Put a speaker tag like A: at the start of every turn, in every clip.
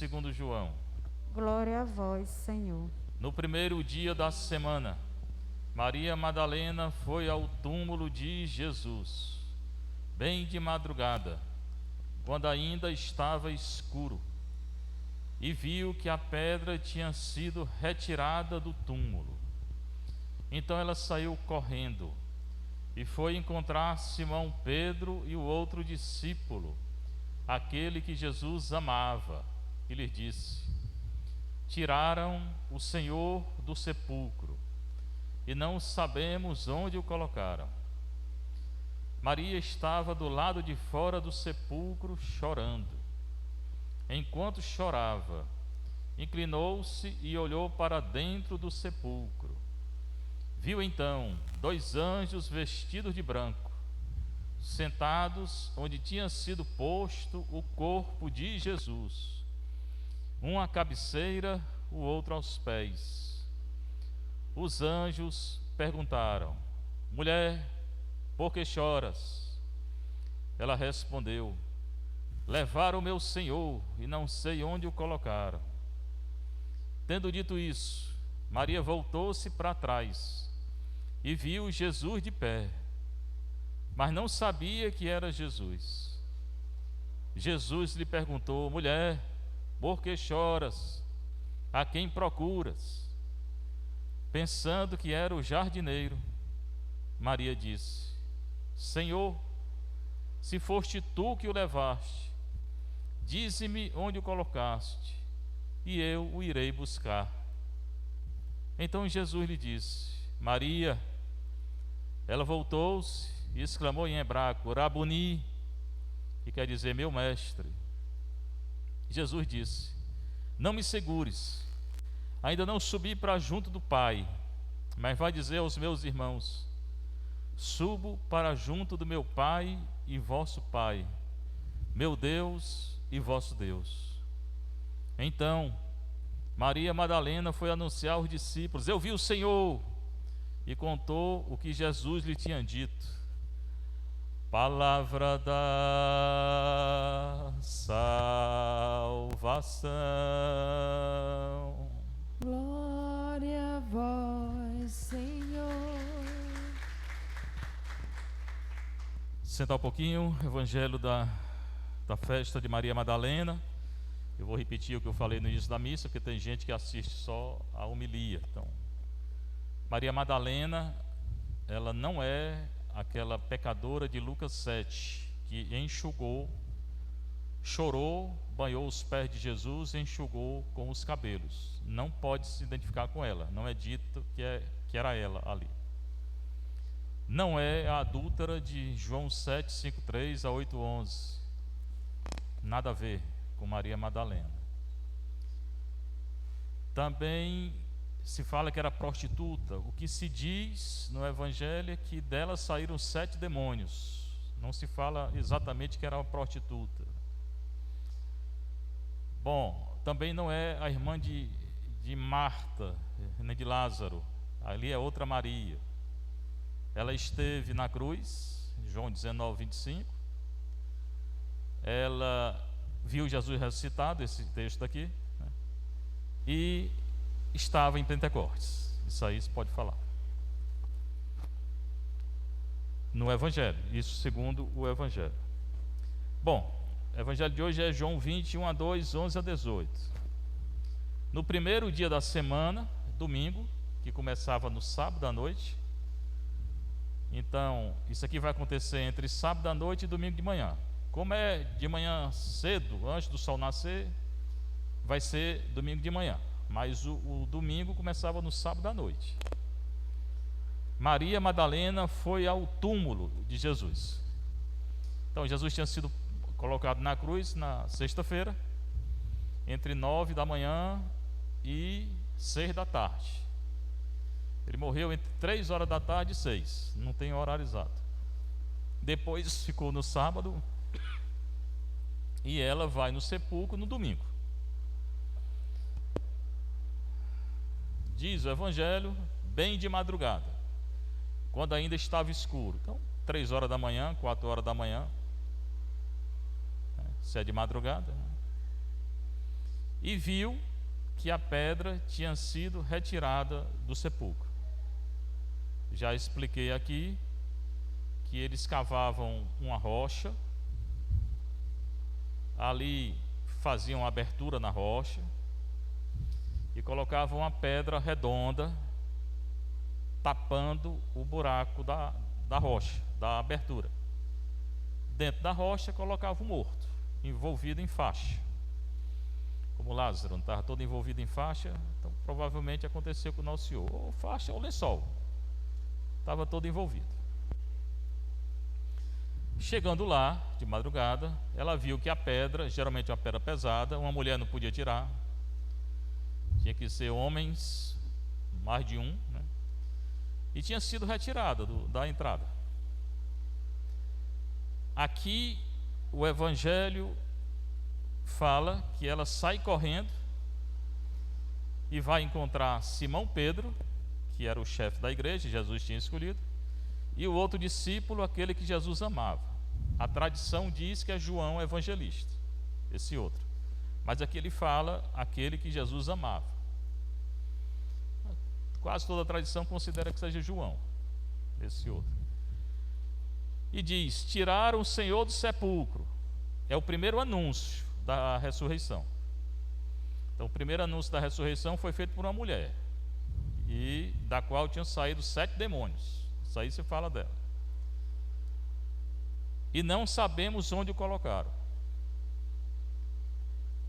A: segundo João.
B: Glória a vós, Senhor.
A: No primeiro dia da semana, Maria Madalena foi ao túmulo de Jesus, bem de madrugada, quando ainda estava escuro, e viu que a pedra tinha sido retirada do túmulo. Então ela saiu correndo e foi encontrar Simão Pedro e o outro discípulo, aquele que Jesus amava, e lhes disse: tiraram o Senhor do sepulcro e não sabemos onde o colocaram. Maria estava do lado de fora do sepulcro chorando. Enquanto chorava, inclinou-se e olhou para dentro do sepulcro. Viu então 2 anjos vestidos de branco, sentados onde tinha sido posto o corpo de Jesus, um à cabeceira, o outro aos pés. Os anjos perguntaram: mulher, por que choras? Ela respondeu: levaram o meu Senhor e não sei onde o colocaram. Tendo dito isso, Maria voltou-se para trás e viu Jesus de pé, mas não sabia que era Jesus. Jesus lhe perguntou: mulher, por que choras? A quem procuras? Pensando que era o jardineiro, Maria disse: Senhor, se foste tu que o levaste, dize-me onde o colocaste, e eu o irei buscar. Então Jesus lhe disse: Maria. Ela voltou-se e exclamou em hebraico: Rabuni, que quer dizer meu mestre. Jesus disse: não me segures, ainda não subi para junto do Pai, mas vai dizer aos meus irmãos: subo para junto do meu Pai e vosso Pai, meu Deus e vosso Deus. Então Maria Madalena foi anunciar aos discípulos: eu vi o Senhor, e contou o que Jesus lhe tinha dito. Palavra da salvação.
B: Glória a vós, Senhor.
A: Sentar um pouquinho. Evangelho da festa de Maria Madalena. Eu vou repetir o que eu falei no início da missa, porque tem gente que assiste só a homilia. Então, Maria Madalena, ela não é aquela pecadora de Lucas 7, que enxugou, chorou, banhou os pés de Jesus e enxugou com os cabelos. Não pode se identificar com ela, não é dito que era ela ali. Não é a adúltera de João 7, 5,3 a 8,11. Nada a ver com Maria Madalena. Também se fala que era prostituta. O que se diz no Evangelho é que dela saíram 7 demônios. Não se fala exatamente que era uma prostituta. Bom, também não é a irmã de Marta, nem de Lázaro. Ali é outra Maria. Ela esteve na cruz, João 19, 25. Ela viu Jesus ressuscitado, esse texto aqui, né? E estava em Pentecostes. Isso aí se pode falar no Evangelho, isso segundo o Evangelho. Bom, o Evangelho de hoje é João 21 a 2, 11 a 18. No primeiro dia da semana, domingo, que começava no sábado à noite. Então, isso aqui vai acontecer entre sábado à noite e domingo de manhã. Como é de manhã cedo, antes do sol nascer, vai ser domingo de manhã. Mas o domingo começava no sábado à noite. Maria Madalena foi ao túmulo de Jesus. Então Jesus tinha sido colocado na cruz na sexta-feira, entre 9 da manhã e 6 da tarde. Ele morreu entre 3 horas da tarde e 6, não tem horário exato. Depois ficou no sábado e ela vai no sepulcro no domingo. Diz o Evangelho, bem de madrugada, quando ainda estava escuro. Então, 3 horas da manhã, 4 horas da manhã, se é de madrugada, né? e viu que a pedra tinha sido retirada do sepulcro. Já expliquei aqui que eles cavavam uma rocha, ali faziam abertura na rocha e colocavam uma pedra redonda tapando o buraco da rocha, da abertura. Dentro da rocha colocava o morto, envolvido em faixa. Como Lázaro não estava todo envolvido em faixa, então provavelmente aconteceu com o Nosso Senhor, ou faixa ou lençol, estava todo envolvido. Chegando lá, de madrugada, ela viu que a pedra, geralmente uma pedra pesada, uma mulher não podia tirar, tinha que ser homens, mais de um, né? E tinha sido retirada da entrada. Aqui o Evangelho fala que ela sai correndo e vai encontrar Simão Pedro, que era o chefe da igreja, Jesus tinha escolhido, e o outro discípulo, aquele que Jesus amava. A tradição diz que é João Evangelista, esse outro, mas aqui ele fala aquele que Jesus amava. Quase toda a tradição considera que seja João, esse outro. E diz: tiraram o Senhor do sepulcro. É o primeiro anúncio da ressurreição. Então o primeiro anúncio da ressurreição foi feito por uma mulher, e da qual tinham saído 7 demônios. Isso aí se fala dela. E não sabemos onde o colocaram.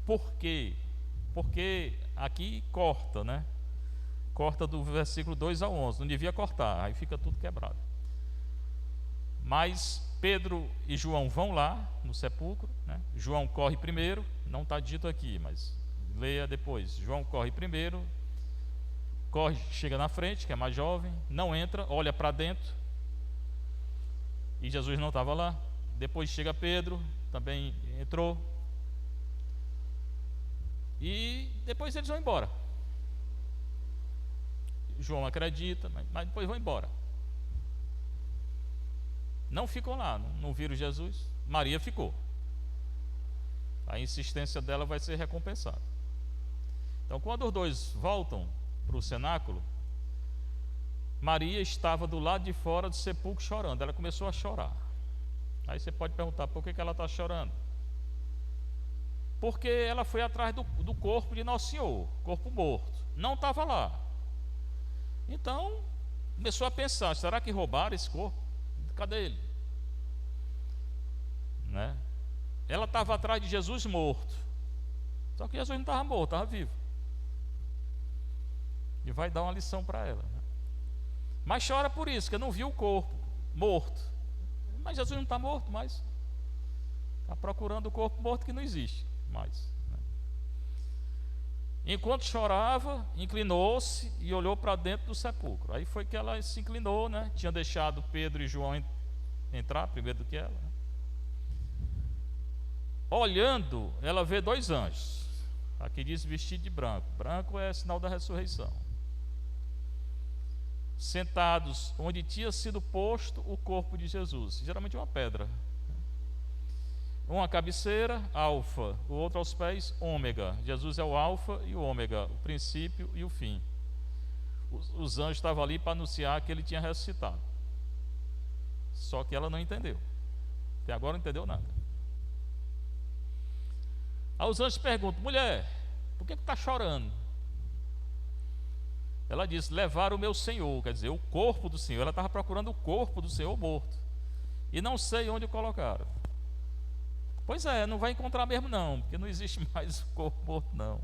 A: Por quê? Porque aqui corta, né? Corta do versículo 2 ao 11. Não devia cortar, aí fica tudo quebrado. Mas Pedro e João vão lá no sepulcro, né? João corre primeiro, não está dito aqui, mas leia depois. João corre primeiro, corre, chega na frente, que é mais jovem, não entra, olha para dentro, e Jesus não estava lá. Depois chega Pedro, também entrou, e depois eles vão embora. João acredita, mas depois vão embora. Não ficam lá, não viram Jesus. Maria ficou. A insistência dela vai ser recompensada. Então, quando os dois voltam para o cenáculo, Maria estava do lado de fora do sepulcro chorando. Ela começou a chorar. Aí você pode perguntar: por que ela está chorando? Porque ela foi atrás do corpo de Nosso Senhor, corpo morto. Não estava lá. Então começou a pensar: será que roubaram esse corpo? Cadê ele? Né? Ela estava atrás de Jesus morto. Só que Jesus não estava morto, estava vivo. E vai dar uma lição para ela, né? Mas chora por isso, que não viu o corpo morto. Mas Jesus não está morto mais. Está procurando o corpo morto que não existe mais, né? Enquanto chorava, inclinou-se e olhou para dentro do sepulcro. Aí foi que ela se inclinou, né? Tinha deixado Pedro e João entrar primeiro do que ela, né? Olhando, ela vê 2 anjos. Aqui diz vestido de branco. Branco é sinal da ressurreição. Sentados onde tinha sido posto o corpo de Jesus. Geralmente uma pedra. Uma cabeceira, alfa. O outro aos pés, ômega. Jesus é o alfa e o ômega, o princípio e o fim. Os anjos estavam ali para anunciar que ele tinha ressuscitado. Só que ela não entendeu. Até agora não entendeu nada. Aí os anjos perguntam: mulher, por que está chorando? Ela diz: levaram o meu Senhor, quer dizer, o corpo do Senhor. Ela estava procurando o corpo do Senhor morto, e não sei onde o colocaram. Pois é, não vai encontrar mesmo não, porque não existe mais o corpo morto não.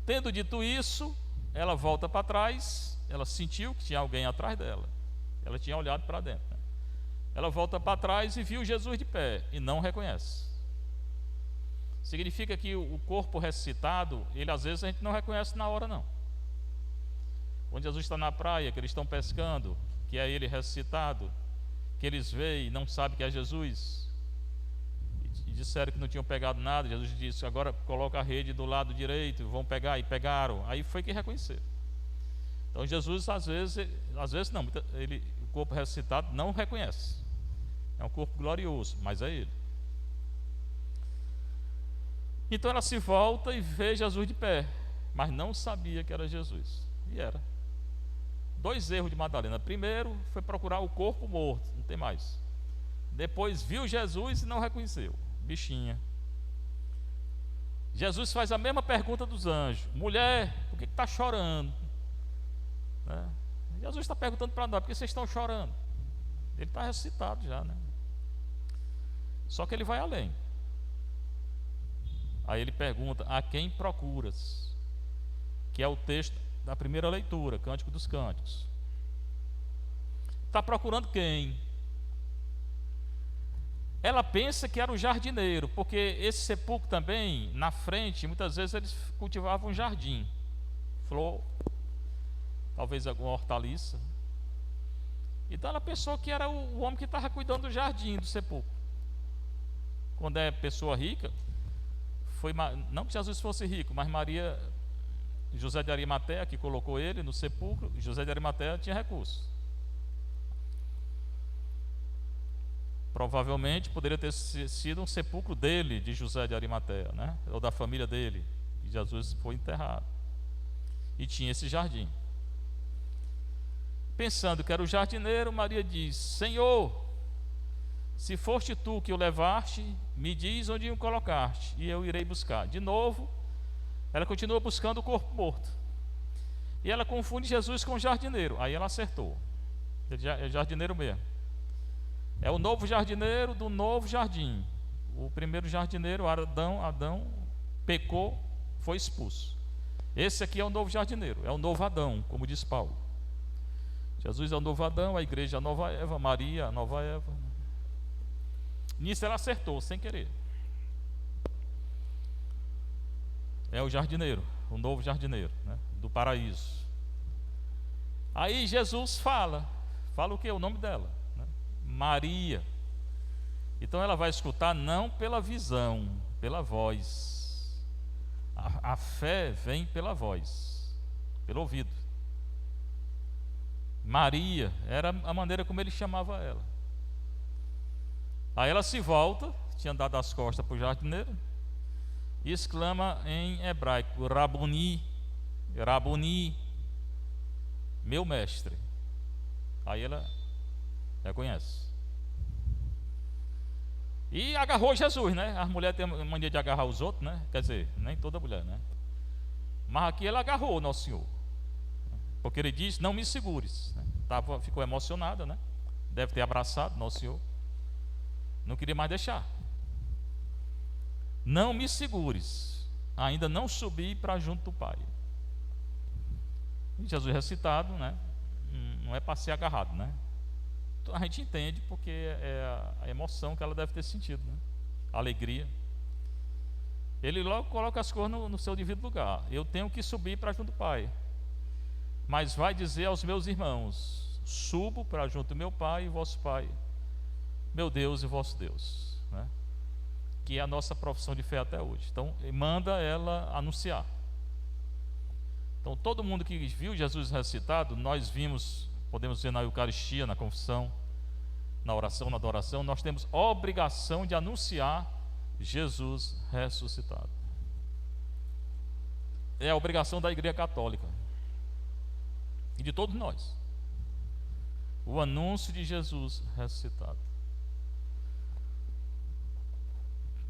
A: Tendo dito isso, ela volta para trás. Ela sentiu que tinha alguém atrás dela. Ela tinha olhado para dentro, né? Ela volta para trás e viu Jesus de pé, e não reconhece. Significa que o corpo ressuscitado, ele às vezes a gente não reconhece na hora não. Quando Jesus está na praia, que eles estão pescando, que é ele ressuscitado, que eles veem e não sabem que é Jesus, e disseram que não tinham pegado nada. Jesus disse: agora coloca a rede do lado direito, vão pegar, e pegaram. Aí foi que reconheceram. Então Jesus às vezes não, o corpo ressuscitado não reconhece. É um corpo glorioso, mas é ele. Então ela se volta e vê Jesus de pé, mas não sabia que era Jesus. E era. 2 erros de Madalena. Primeiro, foi procurar o corpo morto, não tem mais. Depois viu Jesus e não reconheceu. Bichinha. Jesus faz a mesma pergunta dos anjos: mulher, por que está chorando? Né? Jesus está perguntando para nós: por que vocês estão chorando? Ele está ressuscitado já, né? Só que ele vai além. Aí ele pergunta: a quem procuras? Que é o texto da primeira leitura, Cântico dos Cânticos. Está procurando quem? Ela pensa que era o jardineiro, porque esse sepulcro também, na frente, muitas vezes eles cultivavam um jardim, flor, talvez alguma hortaliça. Então ela pensou que era o homem que estava cuidando do jardim do sepulcro. Quando é pessoa rica, não que Jesus fosse rico, mas José de Arimateia, que colocou ele no sepulcro, José de Arimateia tinha recursos. Provavelmente poderia ter sido um sepulcro dele, de José de Arimateia, né? Ou da família dele, e Jesus foi enterrado. E tinha esse jardim. Pensando que era o jardineiro, Maria diz: Senhor, se foste tu que o levaste, me diz onde o colocaste, e eu irei buscar. De novo, ela continua buscando o corpo morto. E ela confunde Jesus com o jardineiro. Aí ela acertou. Ele é jardineiro mesmo. É o novo jardineiro do novo jardim. O primeiro jardineiro, Adão, pecou, foi expulso. Esse aqui é o novo jardineiro, é o novo Adão, como diz Paulo. Jesus é o novo Adão, a igreja é a nova Eva, Maria a nova Eva. Nisso ela acertou, sem querer. É o jardineiro, o novo jardineiro, né, do paraíso. Aí Jesus fala o que? O nome dela, né? Maria. Então ela vai escutar não pela visão, pela voz. A fé vem pela voz, pelo ouvido. Maria era a maneira como ele chamava ela. Aí ela se volta, tinha dado as costas para o jardineiro, e exclama em hebraico: Rabuni, Rabuni, meu mestre. Aí ela reconhece. E agarrou Jesus, né? As mulheres têm a mania de agarrar os outros, né? Quer dizer, nem toda mulher, né? Mas aqui ela agarrou o Nosso Senhor, porque ele disse: não me segures, né? Ficou emocionada, né? Deve ter abraçado Nosso Senhor. Não queria mais deixar. Não me segures, ainda não subi para junto do Pai. E Jesus ressuscitado, né? Não é para ser agarrado, né? Então, a gente entende porque é a emoção que ela deve ter sentido, né? A alegria. Ele logo coloca as coisas no seu devido lugar. Eu tenho que subir para junto do Pai, mas vai dizer aos meus irmãos: subo para junto do meu Pai e vosso Pai, meu Deus e vosso Deus, né? Que é a nossa profissão de fé até hoje. Então, manda ela anunciar. Então, todo mundo que viu Jesus ressuscitado, nós vimos, podemos ver na Eucaristia, na confissão, na oração, na adoração, nós temos obrigação de anunciar Jesus ressuscitado. É a obrigação da Igreja Católica e de todos nós. O anúncio de Jesus ressuscitado.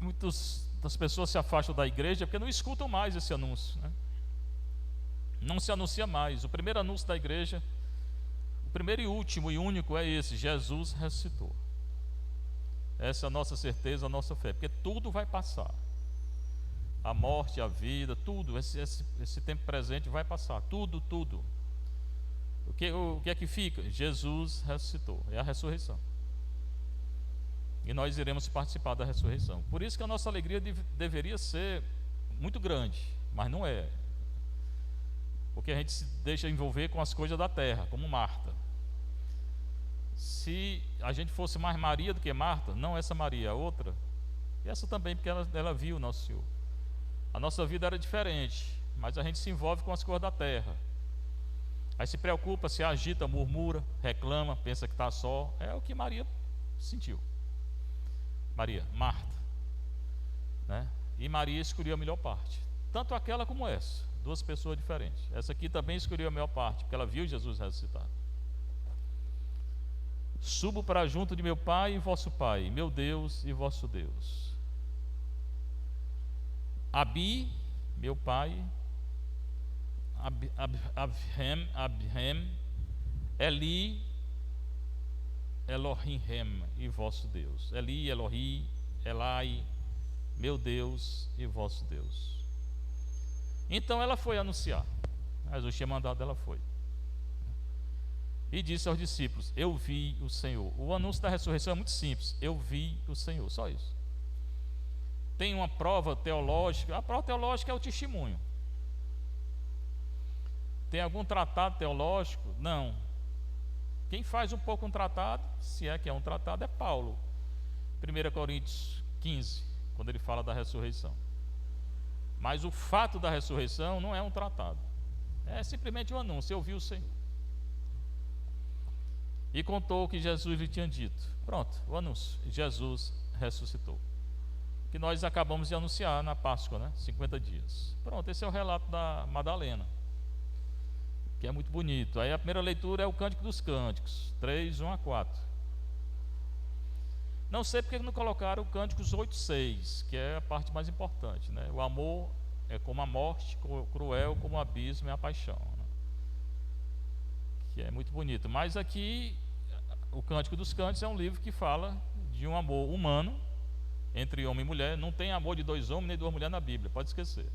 A: Muitas das pessoas se afastam da igreja porque não escutam mais esse anúncio, né? Não se anuncia mais. O primeiro anúncio da igreja, o primeiro e último e único é esse: Jesus ressuscitou. Essa é a nossa certeza, a nossa fé, porque tudo vai passar. A morte, a vida, tudo, esse tempo presente vai passar, tudo. O que é que fica? Jesus ressuscitou, é a ressurreição. E nós iremos participar da ressurreição. Por isso que a nossa alegria deveria ser muito grande, mas não é. Porque a gente se deixa envolver com as coisas da terra, como Marta. Se a gente fosse mais Maria do que Marta, não essa Maria, a outra, e essa também, porque ela viu o Nosso Senhor. A nossa vida era diferente, mas a gente se envolve com as coisas da terra. Aí se preocupa, se agita, murmura, reclama, pensa que está só. É o que Maria sentiu. Marta, né? E Maria escolheu a melhor parte. Tanto aquela como essa. Duas pessoas diferentes. Essa aqui também escolheu a melhor parte, porque ela viu Jesus ressuscitar. Subo para junto de meu Pai e vosso Pai, meu Deus e vosso Deus. Abi, meu Pai, Abhem, Eli, Elohim, e vosso Deus. Eli, Elohi, Elai, meu Deus e vosso Deus. Então ela foi anunciar. Jesus tinha mandado, ela foi. E disse aos discípulos: eu vi o Senhor. O anúncio da ressurreição é muito simples. Eu vi o Senhor, só isso. Tem uma prova teológica. A prova teológica é o testemunho. Tem algum tratado teológico? Não. Quem faz um pouco um tratado, se é que é um tratado, é Paulo. 1 Coríntios 15, quando ele fala da ressurreição. Mas o fato da ressurreição não é um tratado. É simplesmente um anúncio. Eu vi o Senhor. E contou o que Jesus lhe tinha dito. Pronto, o anúncio. Jesus ressuscitou. Que nós acabamos de anunciar na Páscoa, né? 50 dias. Pronto, esse é o relato da Madalena, que é muito bonito. Aí a primeira leitura é o Cântico dos Cânticos, 3, 1 a 4. Não sei porque não colocaram o Cânticos 8, 6, que é a parte mais importante, né? O amor é como a morte, cruel como o abismo é a paixão, né? Que é muito bonito. Mas aqui, o Cântico dos Cânticos é um livro que fala de um amor humano entre homem e mulher. Não tem amor de dois homens nem duas mulheres na Bíblia, pode esquecer.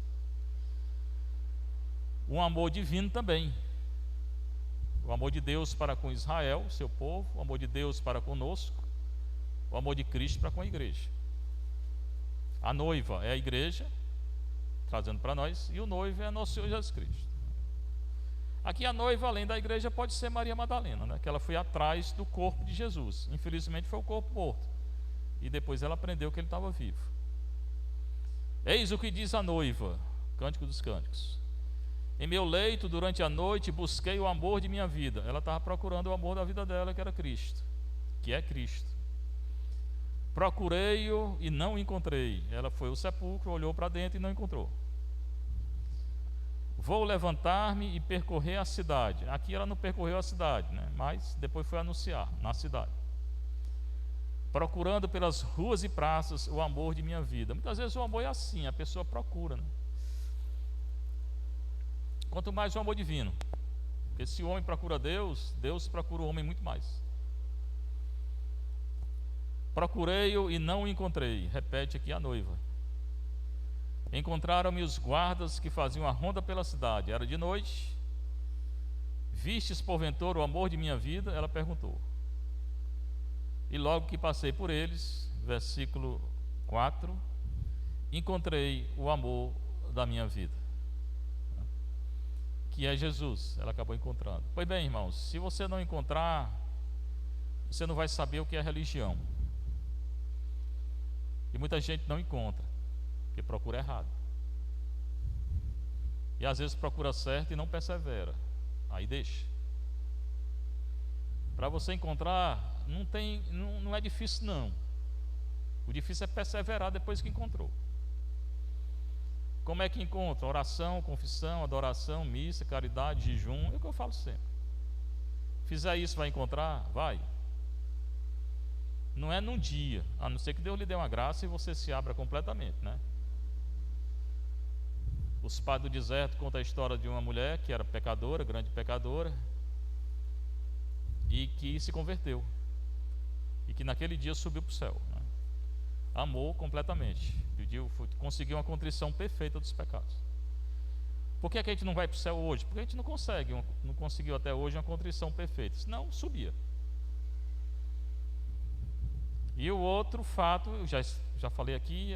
A: Um amor divino também. O amor de Deus para com Israel, seu povo, o amor de Deus para conosco, o amor de Cristo para com a igreja. A noiva é a igreja, trazendo para nós, e o noivo é nosso Senhor Jesus Cristo. Aqui a noiva, além da igreja, pode ser Maria Madalena, né? Que ela foi atrás do corpo de Jesus. Infelizmente foi o corpo morto. E depois ela aprendeu que ele estava vivo. Eis o que diz a noiva, Cântico dos Cânticos: em meu leito durante a noite busquei o amor de minha vida. Ela estava procurando o amor da vida dela, que era Cristo, que é Cristo. Procurei-o e não o encontrei. Ela foi ao sepulcro, olhou para dentro e não encontrou. Vou levantar-me e percorrer a cidade. Aqui ela não percorreu a cidade, né? Mas depois foi anunciar na cidade, procurando pelas ruas e praças o amor de minha vida. Muitas vezes o amor é assim, a pessoa procura, né? Quanto mais o amor divino. Porque se o homem procura Deus, Deus procura o homem muito mais. Procurei-o e não o encontrei. Repete aqui a noiva. Encontraram-me os guardas que faziam a ronda pela cidade. Era de noite. Vistes porventura o amor de minha vida? Ela perguntou. E logo que passei por eles, versículo 4, encontrei o amor da minha vida, que é Jesus. Ela acabou encontrando. Pois bem, irmãos, se você não encontrar, você não vai saber o que é religião. E muita gente não encontra, porque procura errado. E às vezes procura certo e não persevera. Aí deixa. Para você encontrar, não é difícil não. O difícil é perseverar depois que encontrou. Como é que encontra? Oração, confissão, adoração, missa, caridade, jejum. É o que eu falo sempre. Fizer isso, vai encontrar? Vai. Não é num dia, a não ser que Deus lhe dê uma graça e você se abra completamente, né? Os Pais do Deserto contam a história de uma mulher que era pecadora, grande pecadora, e que se converteu, e que naquele dia subiu para o céu, né? Amou completamente, conseguiu uma contrição perfeita dos pecados. Por que é que a gente não vai para o céu hoje? Porque a gente não conseguiu até hoje uma contrição perfeita, senão subia. E o outro fato, eu já falei aqui,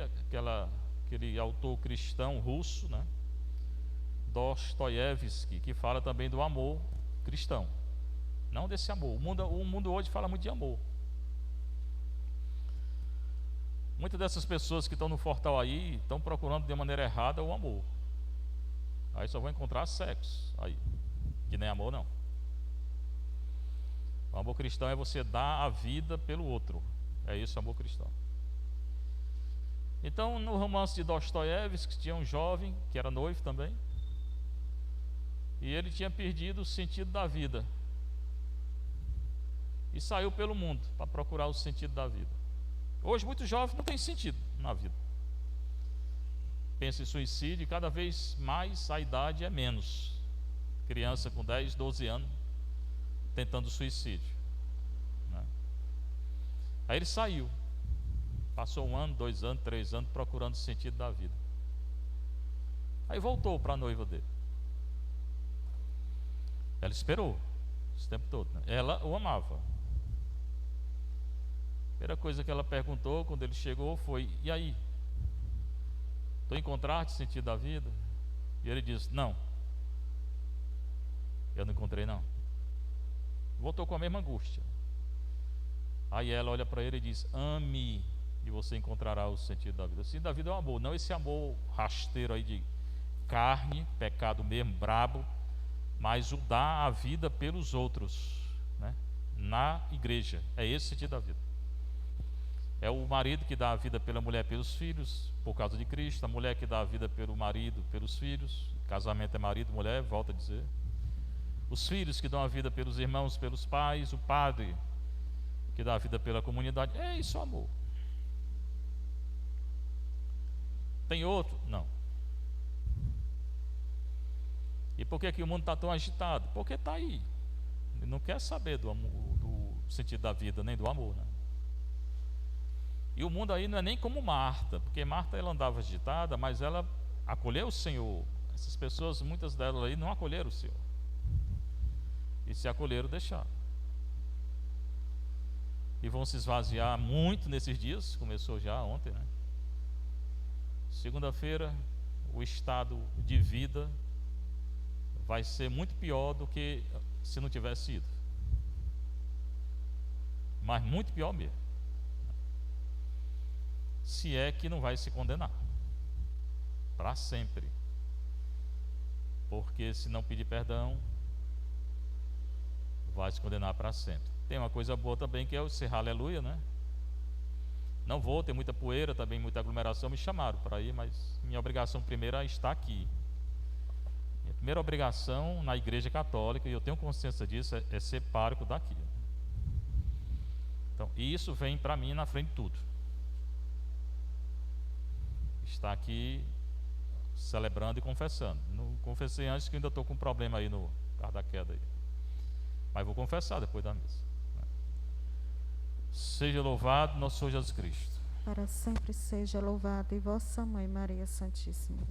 A: aquele autor cristão russo, né? Dostoiévski, que fala também do amor cristão, não desse amor. O mundo hoje fala muito de amor. Muitas dessas pessoas que estão no portal aí estão procurando de maneira errada o amor. Aí só vão encontrar sexo aí, que nem amor não. O amor cristão é você dar a vida pelo outro. É isso, amor cristão. Então, no romance de Dostoiévski, tinha um jovem que era noivo também, e ele tinha perdido o sentido da vida e saiu pelo mundo para procurar o sentido da vida. Hoje muitos jovens não têm sentido na vida, pensa em suicídio, e cada vez mais a idade é menos. Criança com 10, 12 anos tentando suicídio, né? Aí ele saiu, passou 1 ano, 2 anos, 3 anos procurando o sentido da vida. Aí voltou para a noiva dele. Ela esperou esse tempo todo, né? Ela o amava. A primeira coisa que ela perguntou quando ele chegou foi: e aí? Tu encontraste o sentido da vida? E ele disse: não, eu não encontrei não. Voltou com a mesma angústia. Aí ela olha para ele e diz: ame e você encontrará o sentido da vida. O sentido da vida é o amor, não esse amor rasteiro aí de carne, pecado mesmo, brabo, mas o dar a vida pelos outros, né? Na igreja, é esse o sentido da vida. É o marido que dá a vida pela mulher, pelos filhos, por causa de Cristo. A mulher que dá a vida pelo marido, pelos filhos. Casamento é marido, mulher, volta a dizer. Os filhos que dão a vida pelos irmãos, pelos pais. O padre que dá a vida pela comunidade. É isso, amor. Tem outro? Não. E por que o mundo está tão agitado? Porque está aí. Ele não quer saber do amor, do sentido da vida, nem do amor, né? E o mundo aí não é nem como Marta, porque Marta ela andava agitada, mas ela acolheu o Senhor. Essas pessoas, muitas delas aí, não acolheram o Senhor. E se acolheram, deixaram. E vão se esvaziar muito nesses dias, começou já ontem, né? Segunda-feira, o estado de vida vai ser muito pior do que se não tivesse ido. Mas muito pior mesmo. Se é que não vai se condenar para sempre, porque se não pedir perdão, vai se condenar para sempre. Tem uma coisa boa também, que é o ser aleluia, né? Não vou, tem muita poeira também, muita aglomeração, me chamaram para ir, mas minha obrigação primeira é estar aqui. Minha primeira obrigação na igreja católica, e eu tenho consciência disso, é ser pároco daqui. Então, isso vem para mim na frente de tudo. Está aqui celebrando e confessando. Não confessei antes, que ainda estou com um problema aí no caso da queda aí. Mas vou confessar depois da missa. Seja louvado nosso Senhor Jesus Cristo.
B: Para sempre seja louvado e vossa Mãe Maria Santíssima.